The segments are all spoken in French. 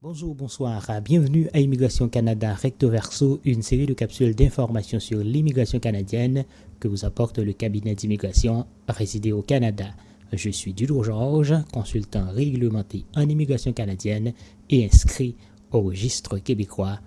Bonjour, bonsoir, bienvenue à Immigration Canada Recto Verso, une série de capsules d'informations sur l'immigration canadienne que vous apporte le cabinet d'immigration résidé au Canada. Je suis Dudo Georges, consultant réglementé en immigration canadienne et inscrit au registre québécois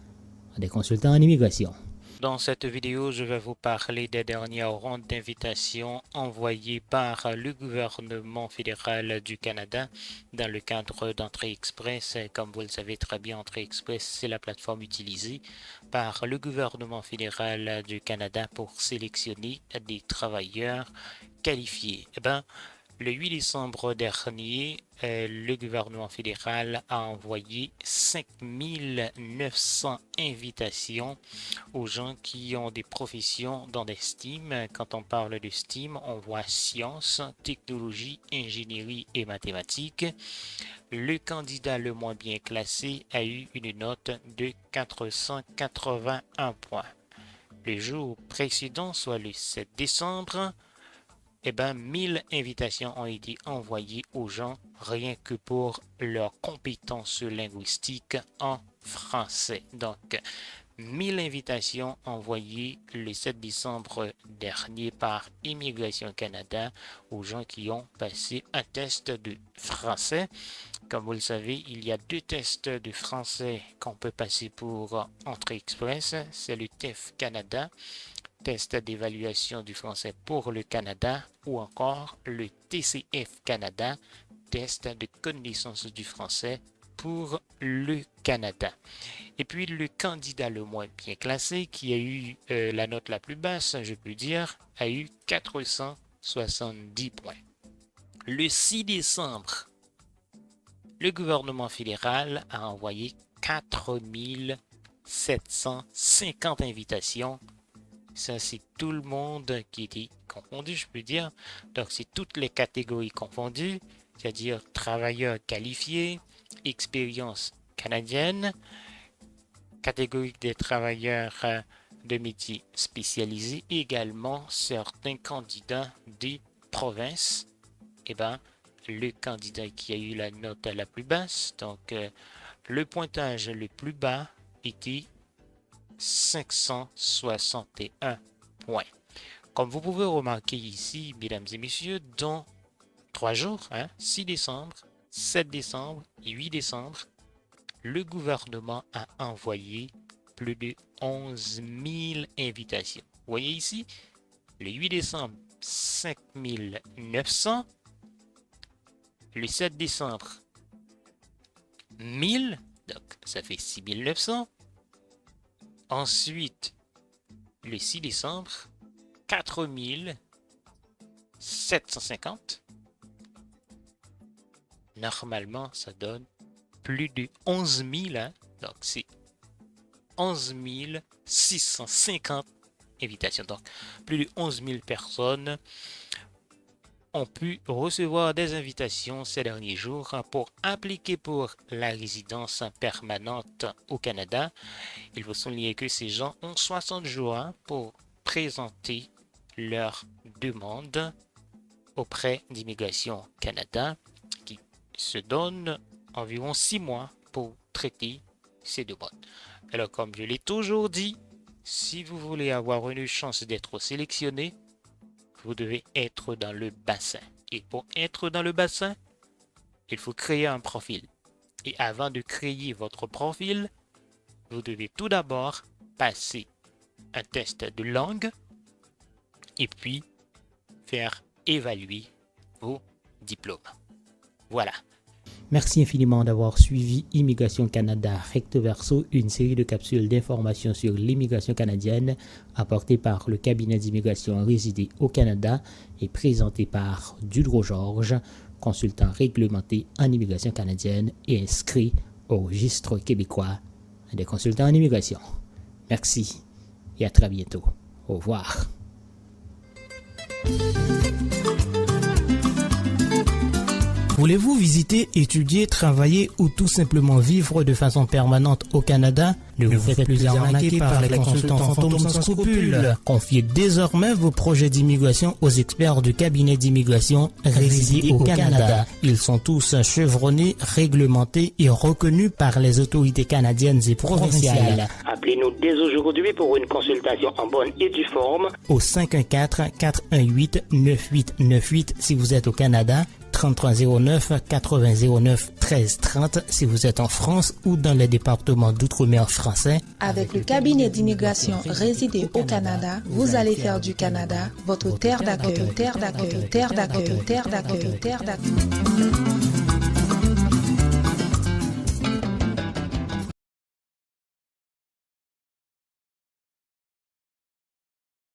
des consultants en immigration. Dans cette vidéo, je vais vous parler des dernières rondes d'invitations envoyées par le gouvernement fédéral du Canada dans le cadre d'Entrée Express. Comme vous le savez très bien, Entrée Express, c'est la plateforme utilisée par le gouvernement fédéral du Canada pour sélectionner des travailleurs qualifiés. Le 8 décembre dernier, le gouvernement fédéral a envoyé 5900 invitations aux gens qui ont des professions dans des STEAM. Quand on parle de STEAM, on voit sciences, technologie, ingénierie et mathématiques. Le candidat le moins bien classé a eu une note de 481 points. Le jour précédent, soit le 7 décembre, 1000 invitations ont été envoyées aux gens rien que pour leurs compétences linguistiques en français. Donc, 1000 invitations envoyées le 7 décembre dernier par Immigration Canada aux gens qui ont passé un test de français. Comme vous le savez, il y a deux tests de français qu'on peut passer pour Entrée Express. C'est le TEF Canada, test d'évaluation du français pour le Canada, ou encore le TCF Canada, test de connaissance du français pour le Canada. Et puis le candidat le moins bien classé, qui a eu la note la plus basse, je peux dire, a eu 470 points. Le 6 décembre, le gouvernement fédéral a envoyé 4750 invitations. Ça, c'est tout le monde qui était confondu, je peux dire. Donc, c'est toutes les catégories confondues, c'est-à-dire travailleurs qualifiés, expérience canadienne, catégorie des travailleurs de métiers spécialisés, également certains candidats des provinces. Le candidat qui a eu la note la plus basse, donc le pointage le plus bas était 561 points. Comme vous pouvez remarquer ici, mesdames et messieurs, dans 3 jours, 6 décembre, 7 décembre et 8 décembre, le gouvernement a envoyé plus de 11 000 invitations. Vous voyez ici, le 8 décembre, 5 900. Le 7 décembre, 1000, donc ça fait 6 900. Ensuite, le 6 décembre, 4 750. Normalement, ça donne plus de 11 000. Donc, c'est 11 650 invitations. Donc, plus de 11 000 personnes ont pu recevoir des invitations ces derniers jours pour appliquer pour la résidence permanente au Canada. Il faut souligner que ces gens ont 60 jours pour présenter leur demande auprès d'Immigration Canada, qui se donne environ 6 mois pour traiter ces demandes. Alors, comme je l'ai toujours dit, si vous voulez avoir une chance d'être sélectionné, vous devez être dans le bassin. Et pour être dans le bassin, il faut créer un profil. Et avant de créer votre profil, vous devez tout d'abord passer un test de langue et puis faire évaluer vos diplômes. Voilà. Merci infiniment d'avoir suivi Immigration Canada Recto Verso, une série de capsules d'informations sur l'immigration canadienne apportée par le cabinet d'immigration résidé au Canada et présentée par Dudo Georges, consultant réglementé en immigration canadienne et inscrit au registre québécois des consultants en immigration. Merci et à très bientôt. Au revoir. Voulez-vous visiter, étudier, travailler ou tout simplement vivre de façon permanente au Canada? Ne vous faites plus arnaquer par les consultants fantômes sans scrupules. Confiez désormais vos projets d'immigration aux experts du cabinet d'immigration résidés au Canada. Ils sont tous chevronnés, réglementés et reconnus par les autorités canadiennes et provinciales. Appelez-nous dès aujourd'hui pour une consultation en bonne et due forme au 514-418-9898 si vous êtes au Canada, 3309-8009-1330 si vous êtes en France ou dans les départements d'outre-mer français. Avec le cabinet d'immigration résidé au Canada, vous allez faire du Canada votre terre d'accueil, terre d'accueil, terre d'accueil, terre d'accueil, terre d'accueil.